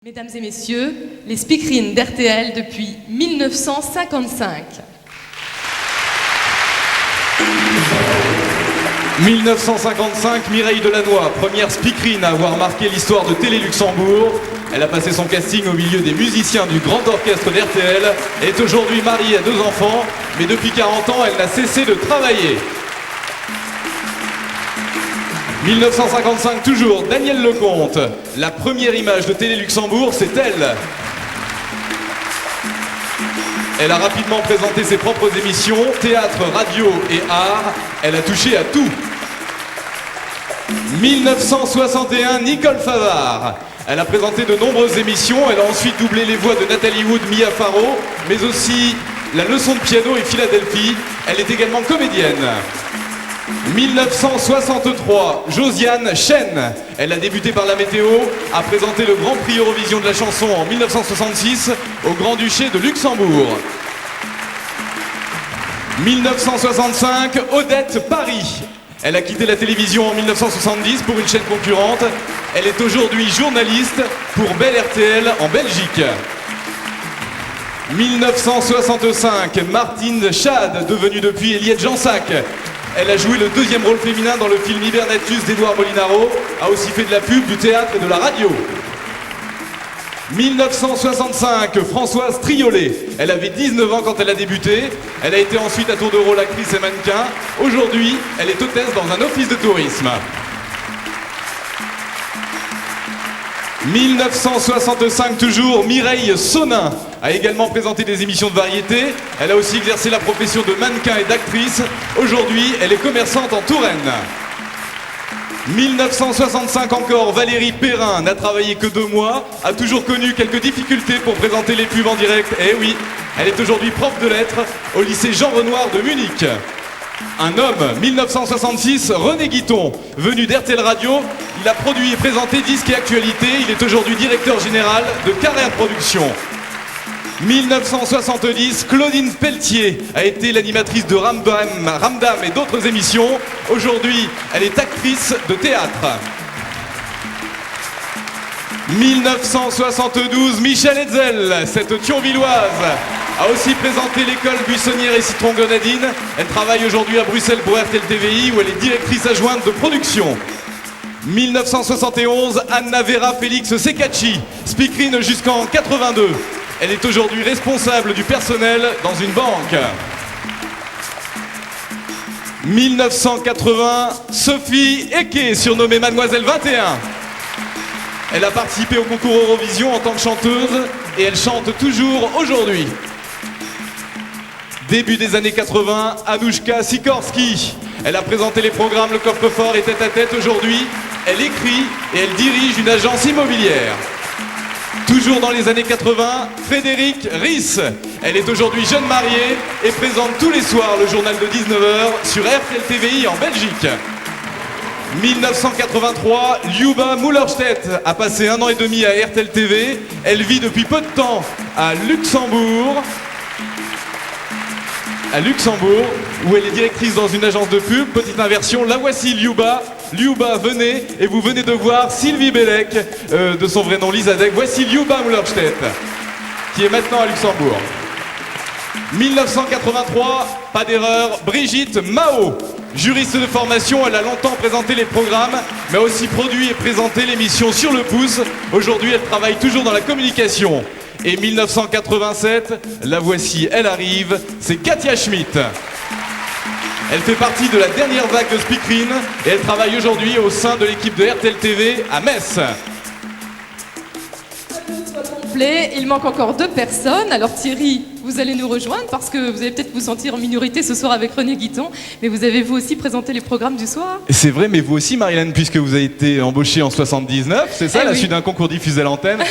Mesdames et messieurs, les speakerines d'RTL depuis 1955. 1955, Mireille Delannoy, première speakerine à avoir marqué l'histoire de Télé Luxembourg. Elle a passé son casting au milieu des musiciens du grand orchestre d'RTL. Elle est aujourd'hui mariée à 2 enfants, mais depuis 40 ans, elle n'a cessé de travailler. 1955 toujours, Danielle Lecomte. La première image de Télé Luxembourg, c'est elle. Elle a rapidement présenté ses propres émissions, théâtre, radio et art. Elle a touché à tout. 1961, Nicole Favard. Elle a présenté de nombreuses émissions. Elle a ensuite doublé les voix de Nathalie Wood, Mia Farrow, mais aussi La leçon de piano et Philadelphie. Elle est également comédienne. 1963, Josiane Chen. Elle a débuté par la météo, a présenté le Grand Prix Eurovision de la chanson en 1966 au Grand-Duché de Luxembourg. 1965, Odette Paris. Elle a quitté la télévision en 1970 pour une chaîne concurrente. Elle est aujourd'hui journaliste pour Bell RTL en Belgique. 1965, Martine Schad, devenue depuis Eliette Jansac. Elle a joué le 2e rôle féminin dans le film Hibernatus d'Edouard Molinaro, a aussi fait de la pub, du théâtre et de la radio. 1965, Françoise Triolet. Elle avait 19 ans quand elle a débuté. Elle a été ensuite à tour de rôle actrice et mannequin. Aujourd'hui, elle est hôtesse dans un office de tourisme. 1965 toujours, Mireille Sonin a également présenté des émissions de variété. Elle a aussi exercé la profession de mannequin et d'actrice. Aujourd'hui, elle est commerçante en Touraine. 1965 encore, Valérie Perrin n'a travaillé que 2 mois, a toujours connu quelques difficultés pour présenter les pubs en direct. Eh oui, elle est aujourd'hui prof de lettres au lycée Jean Renoir de Munich. Un homme, 1966, René Guiton, venu d'RTL Radio. Il a produit et présenté Disques et Actualités. Il est aujourd'hui directeur général de Carrère Productions. 1970, Claudine Pelletier a été l'animatrice de Ramdam et d'autres émissions. Aujourd'hui, elle est actrice de théâtre. 1972, Michel Hetzel, cette Thionvilloise, a aussi présenté l'école buissonnière et citron-grenadine. Elle travaille aujourd'hui à Bruxelles pour RTL TVI où elle est directrice adjointe de production. 1971, Anna Vera Félix Secacci, speakerine jusqu'en 82. Elle est aujourd'hui responsable du personnel dans une banque. 1980, Sophie Eke, surnommée Mademoiselle 21. Elle a participé au concours Eurovision en tant que chanteuse et elle chante toujours aujourd'hui. Début des années 80, Anouchka Sikorski. Elle a présenté les programmes Le Coffre-Fort et Tête à Tête. Aujourd'hui, elle écrit et elle dirige une agence immobilière. Toujours dans les années 80, Frédéric Ries. Elle est aujourd'hui jeune mariée et présente tous les soirs le journal de 19h sur RTL TVI en Belgique. 1983, Liuba Mullerstedt a passé 1 an et demi à RTL TV. Elle vit depuis peu de temps à Luxembourg. Où elle est directrice dans une agence de pub. Petite inversion, la voici Liuba. Liuba, venez, et vous venez de voir Sylvie Bellec, de son vrai nom Lisadec. Voici Liuba Mullerstedt, qui est maintenant à Luxembourg. 1983, pas d'erreur, Brigitte Mao. Juriste de formation, elle a longtemps présenté les programmes, mais a aussi produit et présenté l'émission Sur le pouce. Aujourd'hui, elle travaille toujours dans la communication. Et 1987, la voici, elle arrive, c'est Katia Schmidt. Elle fait partie de la dernière vague de speakerines et elle travaille aujourd'hui au sein de l'équipe de RTL TV à Metz. Il manque encore 2 personnes. Alors Thierry, vous allez nous rejoindre parce que vous allez peut-être vous sentir en minorité ce soir avec René Guiton, mais vous avez vous aussi présenté les programmes du soir. C'est vrai, mais vous aussi Marilyn, puisque vous avez été embauchée en 79, c'est ça, à la suite d'un concours diffusé à l'antenne.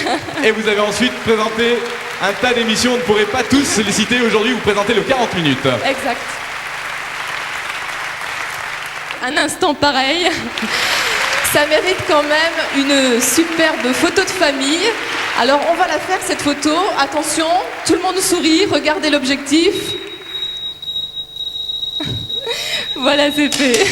Et vous avez ensuite présenté un tas d'émissions, on ne pourrait pas tous les citer. Aujourd'hui, vous présentez le 40 minutes. Exact. Un instant pareil, ça mérite quand même une superbe photo de famille. Alors on va la faire cette photo, attention, tout le monde sourit, regardez l'objectif. Voilà, c'est fait.